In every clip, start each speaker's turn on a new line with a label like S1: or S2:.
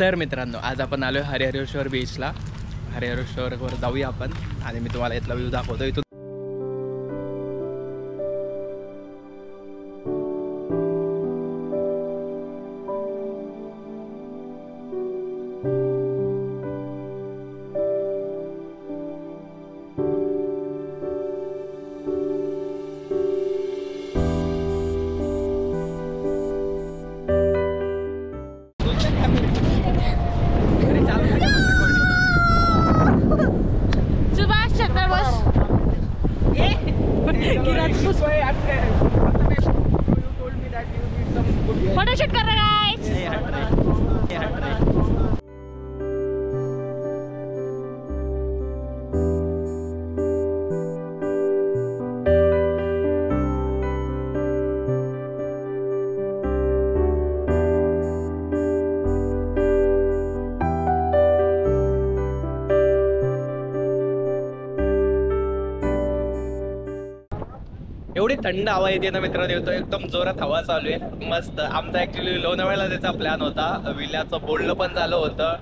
S1: तर मित्रांनो आज आपण आलोय हरिहरेश्वर बीचला. हरिहरेश्वरवर जाऊया आपण आणि मी तुम्हाला इथला व्ह्यू दाखवतो. इथून
S2: फोटोशूट कर रहा
S1: एवढी थंड हवा येते ना मित्रांनो. येतो एकदम जोरात हवा चालू आहे मस्त. आमचा ऍक्च्युली लोणावळ्याला त्याचा प्लॅन होता. विल्याचं बोलणं पण झालं होतं,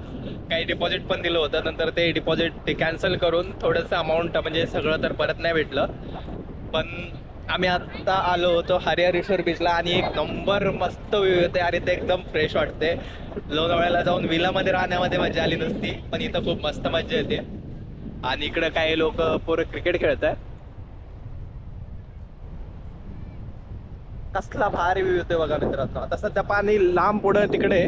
S1: काही डिपॉझिट पण दिलं होतं. नंतर ते डिपॉझिट ते कॅन्सल करून थोडंसं अमाऊंट म्हणजे सगळं तर परत नाही भेटलं. पण आम्ही आता आलो होतो हरिहरेश्वर बीचला आणि एक नंबर मस्त व्ह्यू येते आणि ते एकदम फ्रेश वाटते. लोणावळ्याला जाऊन विलामध्ये राहण्यामध्ये मजा आली नसती, पण इथं खूप मस्त मजा येते. आणि इकडं काही लोक पोरं क्रिकेट खेळत आहेत. कसला भारी व्ह्यू येतोय बघा मित्रांनो. आता सध्या पाणी लांब पुढं तिकडे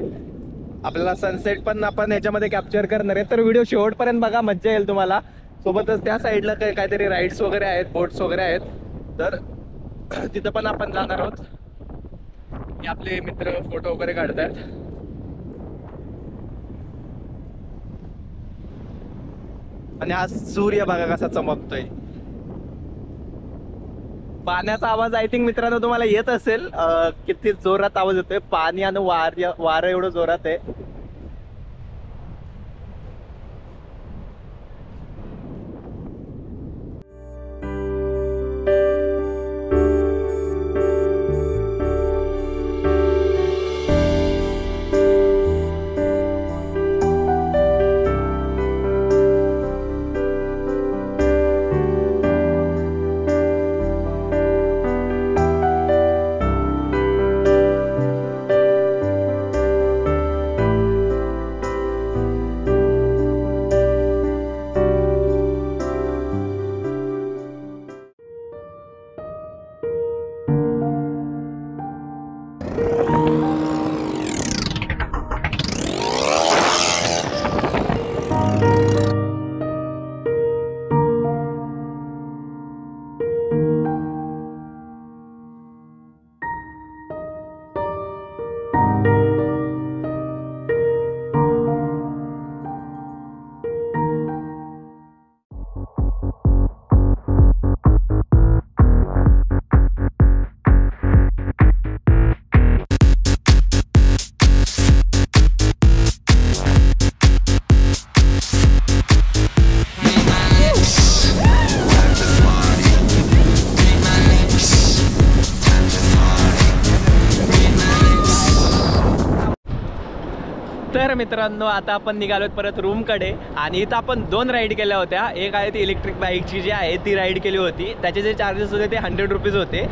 S1: आपल्याला सनसेट पण आपण याच्यामध्ये कॅप्चर करणार आहे. तर व्हिडिओ शेवटपर्यंत बघा, मज्जा येईल तुम्हाला. सोबतच त्या साईडला काहीतरी राईड्स वगैरे आहेत, बोट्स वगैरे आहेत, तर तिथं पण आपण जाणार आहोत. आपले मित्र फोटो वगैरे काढतात. आणि आज सूर्य बघा कसा चमकतोय. पाण्याचा आवाज आय थिंक मित्रांनो तुम्हाला येत असेल. किती जोरात आवाज येतोय. पाणी आणि वारं एवढं जोरात आहे. तर मित्रांनो आता आपण निघालोत परत रूमकडे. आणि इथं आपण 2 राईड केल्या होत्या. एक आहे ती इलेक्ट्रिक बाईकची जी आहे ती राईड केली होती. त्याचे जे चार्जेस होते ते 100 रुपीज होते.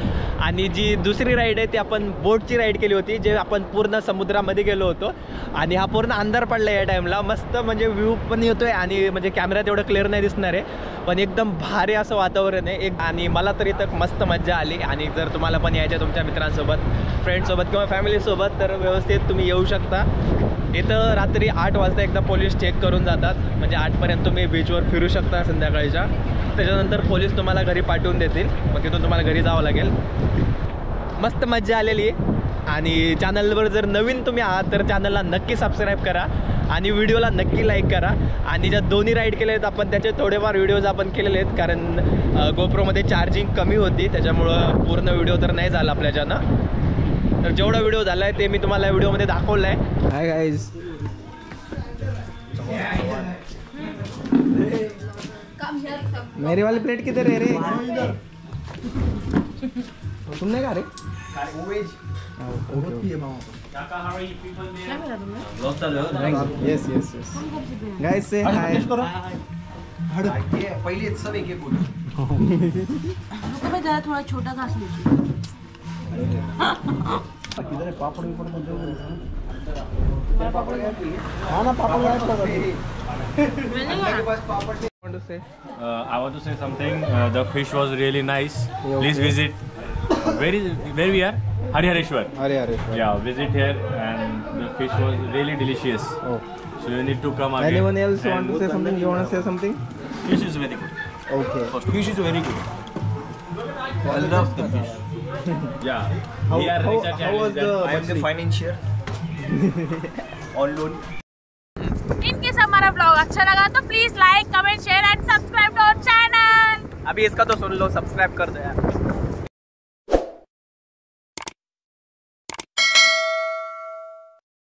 S1: आणि जी दुसरी राईड आहे ती आपण बोटची राईड केली होती, जे आपण पूर्ण समुद्रामध्ये गेलो होतो. आणि हा पूर्ण अंधार पडला या टाईमला. मस्त म्हणजे व्ह्यू पण येतोय आणि म्हणजे कॅमेऱ्यात एवढं क्लिअर नाही दिसणार आहे, पण एकदम भारी असं वातावरण आहे. आणि मला तर इथं मस्त मज्जा आली. आणि जर तुम्हाला पण यायचं तुमच्या मित्रांसोबत, फ्रेंड्ससोबत किंवा फॅमिलीसोबत, तर व्यवस्थित तुम्ही येऊ शकता. इथं रात्री 8 वाजता एकदा पोलीस चेक करून जातात. म्हणजे 8पर्यंत तुम्ही बीचवर फिरू शकता संध्याकाळच्या. त्याच्यानंतर पोलीस तुम्हाला घरी पाठवून देतील. मग तिथून तुम्हाला घरी जावं लागेल. मस्त मज्जा आलेली आहे. आणि चॅनलवर जर नवीन तुम्ही आहात तर चॅनलला नक्की सबस्क्राईब करा आणि व्हिडिओला नक्की लाईक करा. आणि ज्या दोन्ही राईड केले आहेत आपण त्याचे थोडेफार व्हिडिओज आपण केलेले आहेत, कारण गोप्रोमध्ये चार्जिंग कमी होती, त्याच्यामुळं पूर्ण व्हिडिओ तर नाही झाला आपल्याच्यानं. तर जेवढा व्हिडिओ झाला आहे ते मी तुम्हाला व्हिडिओमध्ये दाखवलं आहे. हाय गाईज, मेरी वाली प्लेट किधर है रे? तुमने कहा रे?
S2: Yes, yes, yes. Guys, say hi.
S3: पहिले सब एक एक बोलो.
S4: जरा थोड़ा छोटा घास लीजिए.
S2: किधर है पापड़ ऊपर तो दे. हाँ ना पापड़ गायब कर दे. Want to say?
S5: I want to say something. The fish was really nice. Please visit. Where we are? Harihareshwar.
S2: Harihareshwar.
S5: Yeah, visit here, and the fish was really delicious.
S2: Oh.
S5: So you need to come again.
S2: Anyone else want
S5: And
S2: to say something? You want to say something?
S3: Fish is very good.
S2: Okay.
S3: Fish is very good. I love the fish.
S5: Yeah.
S2: How,
S5: We are
S2: how,
S5: research
S2: how was the
S3: I am the financier. On loan.
S4: In case हमारा blog अच्छा लगा तो please like comment share and subscribe to our channel.
S1: अभी इसका तो सुन लो, subscribe कर दो यार.